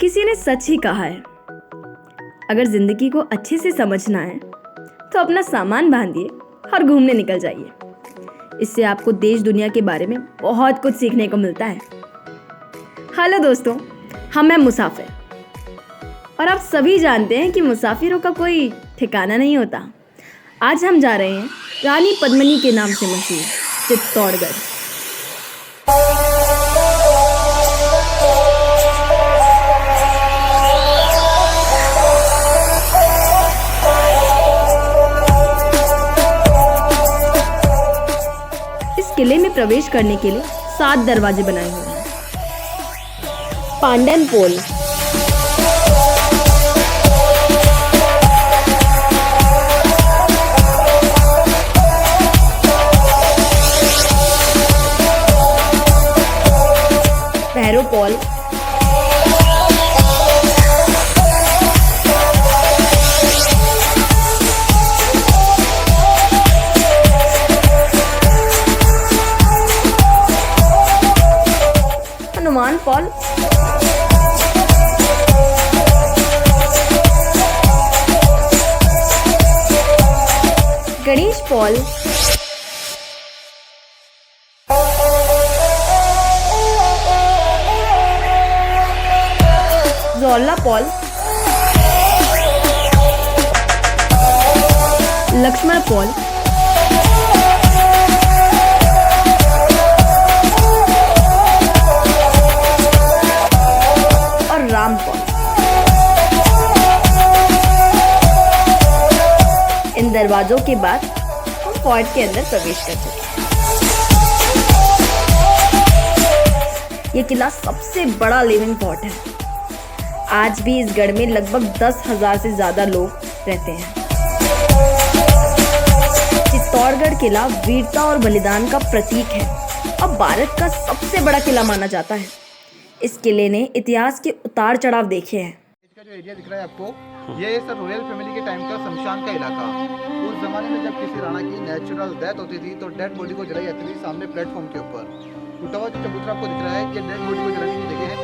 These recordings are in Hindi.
किसी ने सच ही कहा है, अगर जिंदगी को अच्छे से समझना है तो अपना सामान बांधिए और घूमने निकल जाइए। इससे आपको देश दुनिया के बारे में बहुत कुछ सीखने को मिलता है। हेलो दोस्तों, हम हैं मुसाफिर और आप सभी जानते हैं कि मुसाफिरों का कोई ठिकाना नहीं होता। आज हम जा रहे हैं रानी पद्मिनी के नाम से मशहूर चित्तौड़गढ़। इस किले में प्रवेश करने के लिए 7 दरवाजे बनाए हुए हैं। पांडन पोल, भैरव पोल, हनुमान पोल, गणेश पोल, जोला पोल, लक्ष्मण पोल, और राम पोल। इन दरवाजों के बाद हम फोर्ट के अंदर प्रवेश कर चुके हैं। यह किला सबसे बड़ा लिविंग फोर्ट है। आज भी इस गढ़ में लगभग 10,000 से ज्यादा लोग रहते हैं। चित्तौड़गढ़ किला वीरता और बलिदान का प्रतीक है और भारत का सबसे बड़ा किला माना जाता है। इस किले ने इतिहास के उतार चढ़ाव देखे हैं। इसका जो एरिया दिख रहा है आपको, ये सर रॉयल फैमिली के टाइम का शमशान का इलाका। उस जमाने में जब किसी राणा की नेचुरल डेथ होती थी तो डेड बॉडी को जलाई जाती थी सामने प्लेटफॉर्म के ऊपर। टूटा हुआ जो चबूतरा आपको दिख रहा है, ये डेड बॉडी को जलाने की जगह है।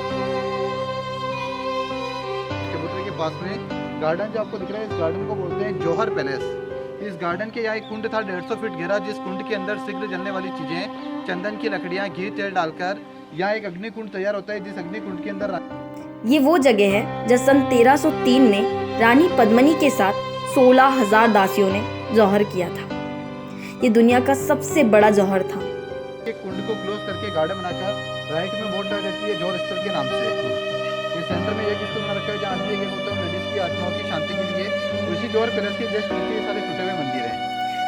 चबूतरे के पास में गार्डन जो आपको दिख रहा है, इस गार्डन को बोलते हैं जौहर पैलेस। इस गार्डन के यहाँ एक कुंड था 150 फीट गहरा, जिस कुंड के अंदर शीघ्र जलने वाली चीजें, चंदन की लकड़ियाँ, घी, तेल डालकर यहाँ एक अग्निकुंड तैयार होता है। जिस अग्निकुंड के अंदर ये वो जगह है जहाँ सन 1303 में रानी पद्मिनी के साथ 16,000 दासियों ने जौहर किया था। ये दुनिया का सबसे बड़ा जौहर था। एक कुंड को क्लोज करके गार्डन बनाकर राइट में बोर्ड लगा देती है जौहर स्थल के नाम से। ये सेंटर में एक स्थल बना रखा है जहाँ आदमी एक होता है लेडीज की आत्माओं की शांति के लिए। उसी जौहर पैलेस के जस्ट नीचे ये सारे टूटे हुए मंदिर हैं।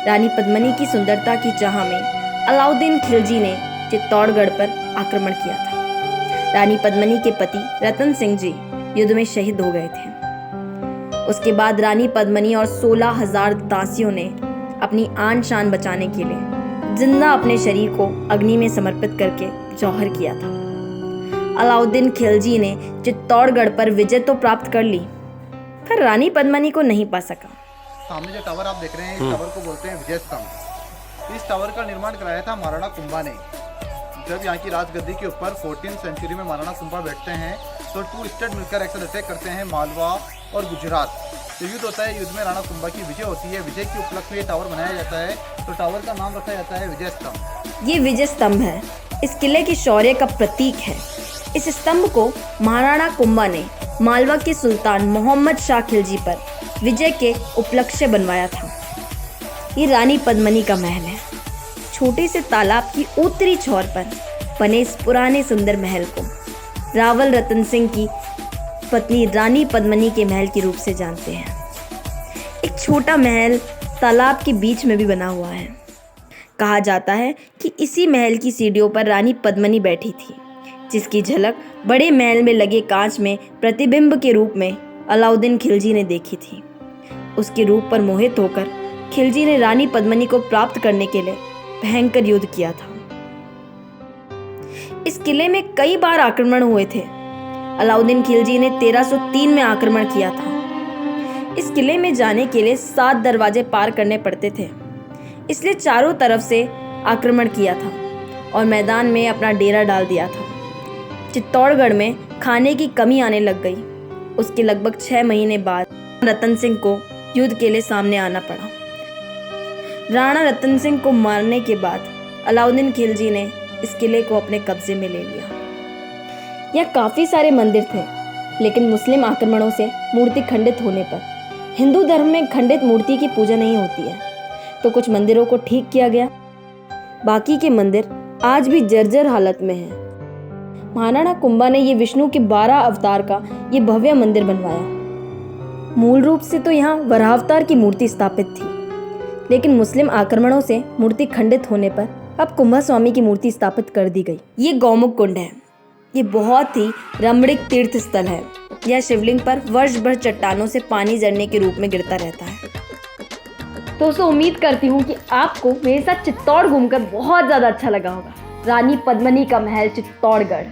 रानी पद्मिनी की सुंदरता की चाह में अलाउद्दीन खिलजी ने चित्तौड़गढ़ पर आक्रमण किया था। रानी पद्मिनी के पति रतन सिंह जी युद्ध में शहीद हो गए थे। उसके बाद रानी पद्मिनी और 16,000 दासियों ने अपनी आन शान बचाने के लिए जिंदा अपने शरीर को अग्नि में समर्पित करके जौहर किया था। अलाउद्दीन खिलजी ने चित्तौड़गढ़ पर विजय तो प्राप्त कर ली, पर रानी पद्मिनी को नहीं पा सका। सामने जो टावर आप देख रहे हैं, इस टावर को बोलते हैं विजय स्तंभ। इस टावर का निर्माण कराया था महाराणा कुंभा ने। जब यहाँ की राजगद्दी के ऊपर 14th सेंचुरी में महाराणा कुंभा बैठते हैं तो 2 स्टेट मिलकर एक्शन अटैक करते हैं, मालवा और गुजरात। तो युद्ध होता है, युद्ध में राणा कुंभा की विजय होती है। विजय के उपलक्ष्य में ये टावर बनाया जाता है, तो टावर का नाम रखा जाता है विजय स्तंभ। ये विजय स्तंभ है, इस किले के शौर्य का प्रतीक है। इस स्तंभ को महाराणा कुंभा ने मालवा के सुल्तान मोहम्मद शाह खिलजी पर विजय के उपलक्ष्य बनवाया था। ये रानी पद्मिनी का महल है। छोटे से तालाब की उत्तरी छोर पर बने इस पुराने सुंदर महल को रावल रतन सिंह की पत्नी रानी पद्मिनी के महल के रूप से जानते हैं। एक छोटा महल तालाब के बीच में भी बना हुआ है। कहा जाता है कि इसी महल की सीढ़ियों पर रानी पद्मिनी बैठी थी, जिसकी झलक बड़े महल में लगे कांच में प्रतिबिंब के रूप में अलाउद्दीन खिलजी ने देखी थी। उसके रूप पर मोहित होकर खिलजी ने रानी पद्मिनी को प्राप्त करने के लिए भयंकर युद्ध किया था। इस किले में कई बार आक्रमण हुए थे। अलाउद्दीन खिलजी ने 1303 में आक्रमण किया था। इस किले में जाने के लिए 7 दरवाजे पार करने पड़ते थे, इसलिए चारों तरफ से आक्रमण किया था और मैदान में अपना डेरा डाल दिया था। चित्तौड़गढ़ में खाने की कमी आने लग गई। उसके लगभग 6 महीने बाद रतन सिंह को युद्ध के लिए सामने आना पड़ा। राणा रतन सिंह को मारने के बाद अलाउद्दीन खिलजी ने इस किले को अपने कब्जे में ले लिया। यहाँ काफ़ी सारे मंदिर थे, लेकिन मुस्लिम आक्रमणों से मूर्ति खंडित होने पर हिंदू धर्म में खंडित मूर्ति की पूजा नहीं होती है, तो कुछ मंदिरों को ठीक किया गया। बाकी के मंदिर आज भी जर्जर हालत में हैं। महाराणा कुंभा ने ये विष्णु के 12 अवतार का ये भव्य मंदिर बनवाया। मूल रूप से तो यहाँ वराहावतार की मूर्ति स्थापित थी, लेकिन मुस्लिम आक्रमणों से मूर्ति खंडित होने पर अब कुंभा स्वामी की मूर्ति स्थापित कर दी गई। ये गौमुख कुंड है। ये बहुत ही रमणीक तीर्थ स्थल है। यह शिवलिंग पर वर्ष भर चट्टानों से पानी झरने के रूप में गिरता रहता है। दोस्तों, उम्मीद करती हूँ कि आपको मेरे साथ चित्तौड़ घूमकर बहुत ज़्यादा अच्छा लगा होगा। रानी पद्मिनी का महल चित्तौड़गढ़।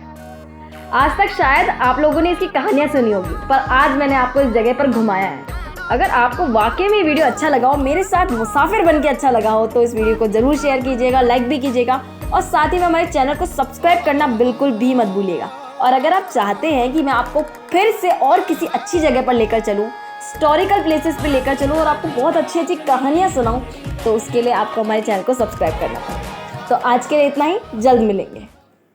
आज तक शायद आप लोगों ने इसकी कहानियाँ सुनी होगी, पर आज मैंने आपको इस जगह पर घुमाया है। अगर आपको वाकई में वीडियो अच्छा लगा हो, मेरे साथ मुसाफिर बन के अच्छा लगा हो, तो इस वीडियो को ज़रूर शेयर कीजिएगा, लाइक भी कीजिएगा और साथ ही में हमारे चैनल को सब्सक्राइब करना बिल्कुल भी मत भूलिएगा। और अगर आप चाहते हैं कि मैं आपको फिर से और किसी अच्छी जगह पर लेकर चलूँ, हिस्टोरिकल प्लेसेस पे लेकर चलूँ और आपको बहुत अच्छी अच्छी कहानियाँ सुनाऊँ, तो उसके लिए आपको हमारे चैनल को सब्सक्राइब करना है। तो आज के लिए इतना ही, जल्द मिलेंगे।